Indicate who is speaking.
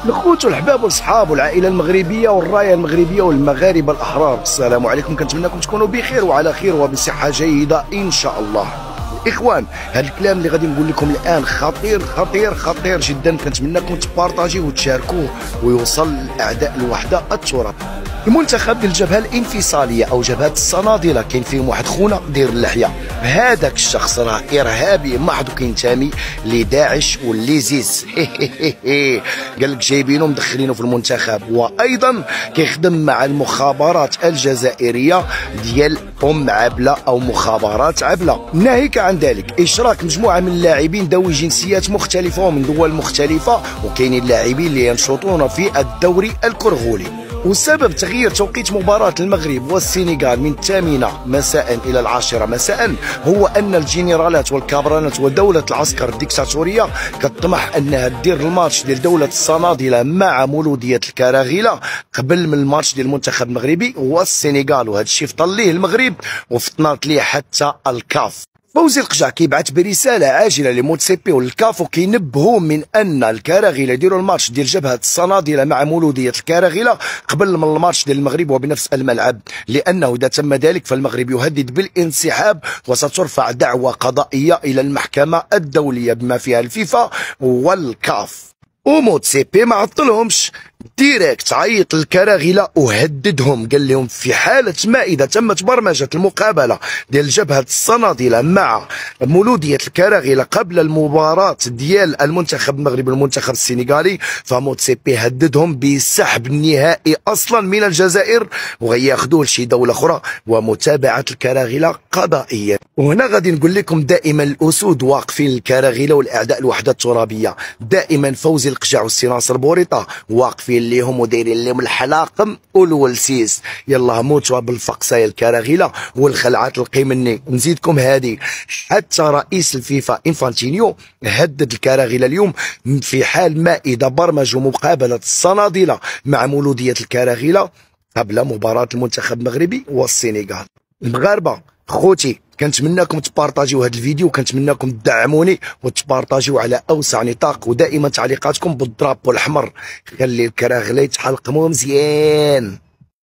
Speaker 1: الخوت والحباب والصحاب والعائله المغربيه والرايه المغربيه والمغاربه الاحرار، السلام عليكم. كنتمنىكم تكونوا بخير وعلى خير وبصحه جيده ان شاء الله. اخوان، هذا الكلام اللي غادي نقول لكم الان خطير خطير خطير جدا، كنتمنىكم تبارطاجيوه وتشاركوه ويوصل لاعداء الوحده التراب. المنتخب ديال الجبهه الانفصاليه او جبهه الصنادله، كاين فيهم واحد خونا داير اللحيه، هذاك الشخص راه ارهابي محض وكينتمي لداعش والليزيز. قال لك جايبينه مدخلينه في المنتخب، وايضا كيخدم مع المخابرات الجزائريه ديال عبله او مخابرات عبله. ناهيك عن ذلك اشراك مجموعه من اللاعبين ذوي جنسيات مختلفه ومن دول مختلفه، وكاينين اللاعبين اللي ينشطون في الدوري الكرغولي. وسبب تغيير توقيت مباراة المغرب والسنغال من 8 مساء إلى 10 مساء هو أن الجنرالات والكابرانات ودولة العسكر الديكتاتورية كتطمح أنها دير الماتش ديال دولة الصنادلة مع مولودية الكراغلة قبل من الماتش ديال المنتخب المغربي والسنغال، وهذا الشيء فطن ليه المغرب وفطنات ليه حتى الكاف. فوزي القجع كيبعث برساله عاجله لموتسيبي والكاف وكينبهوا من ان الكراغله يديروا الماتش ديال جبهه الصنادله مع مولوديه الكراغله قبل من الماتش ديال المغرب وبنفس الملعب، لانه اذا تم ذلك فالمغرب يهدد بالانسحاب وسترفع دعوى قضائيه الى المحكمه الدوليه بما فيها الفيفا والكاف. وموتسيبي ما عطلهمش، ديريكت عيط للكراغله وهددهم، قال لهم في حاله ما اذا تمت برمجه المقابله ديال جبهه الصنادله مع مولوديه الكراغله قبل المباراه ديال المنتخب المغربي والمنتخب السنغالي، فموتسيبي هددهم بالسحب النهائي اصلا من الجزائر وغياخذوه لشي دوله اخرى ومتابعه الكراغله قضائيا. وهنا غادي نقول لكم دائما الاسود واقفين للكراغله والاعداء الوحده الترابيه، دائما فوزي القجع والسي ناصر بوريطه واقفين ليهم ودايرين لهم الحلاقم والولسيس. يلا موتوا بالفقصه يا الكراغله والخلعات القيمني. نزيدكم هذه، حتى رئيس الفيفا انفانتينيو هدد الكراغله اليوم في حال ما اذا برمجوا مقابله الصنادله مع مولوديه الكراغله قبل مباراه المنتخب المغربي والسنغال. المغاربه خوتي، كنتمنىكم تبارطاجيو هذا الفيديو، كنتمنىكم تدعموني وتبارطاجيو على اوسع نطاق، ودائما تعليقاتكم بالضرب الاحمر، خلي الكراغله يتحلقموا مزيان.